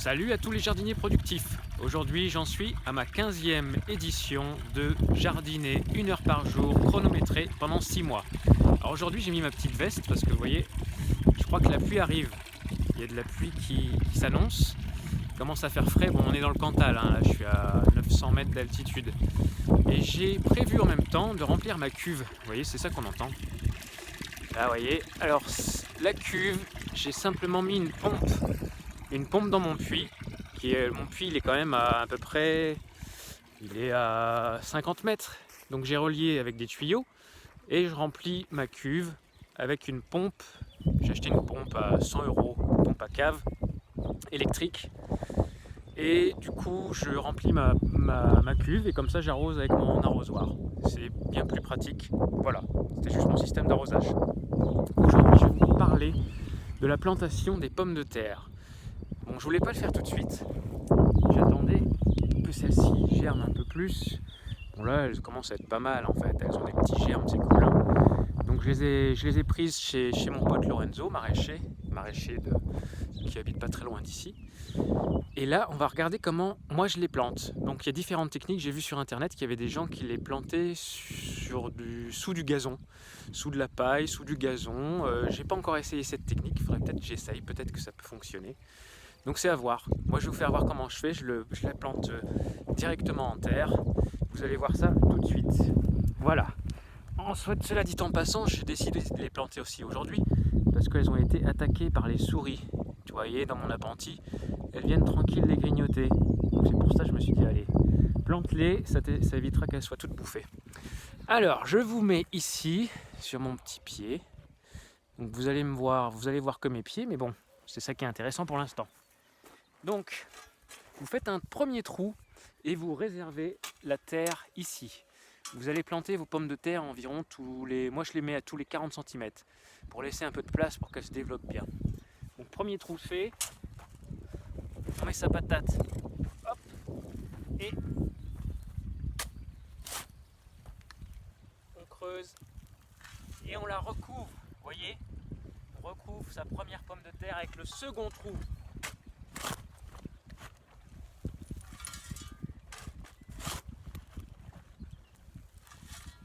Salut à tous les jardiniers productifs. Aujourd'hui j'en suis à ma 15e édition de jardiner 1 heure par jour chronométrée pendant 6 mois. Alors aujourd'hui j'ai mis ma petite veste parce que vous voyez, je crois que la pluie arrive. Il y a de la pluie qui s'annonce. Il commence à faire frais. Bon, on est dans le Cantal, hein. Là je suis à 900 mètres d'altitude. Et j'ai prévu en même temps de remplir ma cuve. Vous voyez, c'est ça qu'on entend. Là vous voyez, alors la cuve, j'ai simplement mis une pompe dans mon puits. Mon puits il est quand même à peu près, il est à 50 mètres. Donc j'ai relié avec des tuyaux et je remplis ma cuve avec une pompe. J'ai acheté une pompe à 100 €, une pompe à cave électrique. Et du coup je remplis ma cuve et comme ça j'arrose avec mon arrosoir. C'est bien plus pratique. Voilà, c'était juste mon système d'arrosage. Aujourd'hui je vais vous parler de la plantation des pommes de terre. Bon, je voulais pas le faire tout de suite. J'attendais que celle-ci germe un peu plus. Bon là, elles commencent à être pas mal en fait. Elles ont des petits germes, c'est cool. Donc je les ai prises chez mon pote Lorenzo, maraîcher qui habite pas très loin d'ici. Et là, on va regarder comment moi je les plante. Donc il y a différentes techniques. J'ai vu sur internet qu'il y avait des gens qui les plantaient sous du gazon, sous de la paille, sous du gazon. J'ai pas encore essayé cette technique. Il faudrait peut-être que j'essaye. Peut-être que ça peut fonctionner. Donc c'est à voir. Moi je vais vous faire voir comment je fais. Je la plante directement en terre. Vous allez voir ça tout de suite. Voilà. Cela dit en passant, j'ai décidé de les planter aussi aujourd'hui parce qu'elles ont été attaquées par les souris. Tu voyez, dans mon appentis, elles viennent tranquilles les grignoter. Donc c'est pour ça que je me suis dit, allez, plante-les, ça évitera qu'elles soient toutes bouffées. Alors, je vous mets ici, sur mon petit pied. Donc vous allez voir que mes pieds, mais bon, c'est ça qui est intéressant pour l'instant. Donc, vous faites un premier trou et vous réservez la terre ici. Vous allez planter vos pommes de terre environ moi je les mets à tous les 40 cm pour laisser un peu de place pour qu'elles se développent bien. Donc premier trou fait, on met sa patate, hop, et on creuse et on la recouvre. Vous voyez, on recouvre sa première pomme de terre avec le second trou.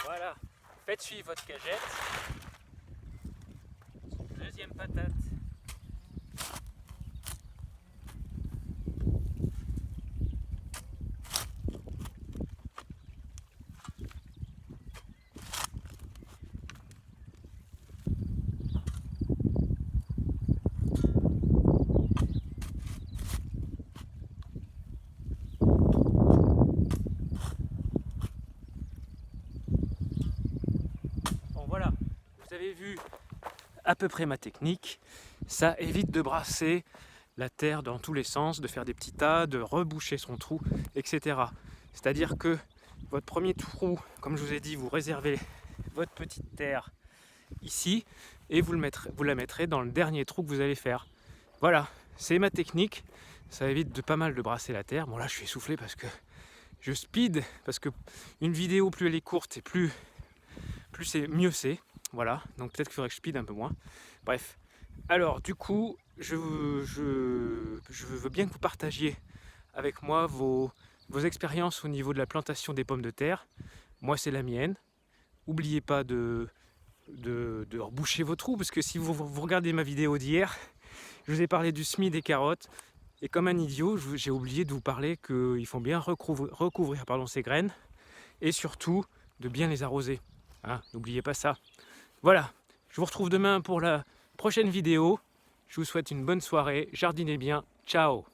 Voilà, faites suivre votre cagette. Deuxième patate. Voilà, vous avez vu à peu près ma technique. Ça évite de brasser la terre dans tous les sens, de faire des petits tas, de reboucher son trou, etc. C'est-à-dire que votre premier trou, comme je vous ai dit, vous réservez votre petite terre ici et vous la mettrez dans le dernier trou que vous allez faire. Voilà, c'est ma technique. Ça évite de pas mal de brasser la terre. Bon là je suis essoufflé parce que je speed, parce que une vidéo plus elle est courte et plus c'est mieux c'est. Voilà, donc peut-être qu'il faudrait que je speed un peu moins. Bref, alors du coup, je veux bien que vous partagiez avec moi vos expériences au niveau de la plantation des pommes de terre. Moi, c'est la mienne. N'oubliez pas de reboucher vos trous, parce que si vous regardez ma vidéo d'hier, je vous ai parlé du semis des carottes. Et comme un idiot, j'ai oublié de vous parler qu'il faut bien recouvrir ces graines. Et surtout, de bien les arroser. Hein, n'oubliez pas ça. Voilà, je vous retrouve demain pour la prochaine vidéo. Je vous souhaite une bonne soirée, jardinez bien, ciao!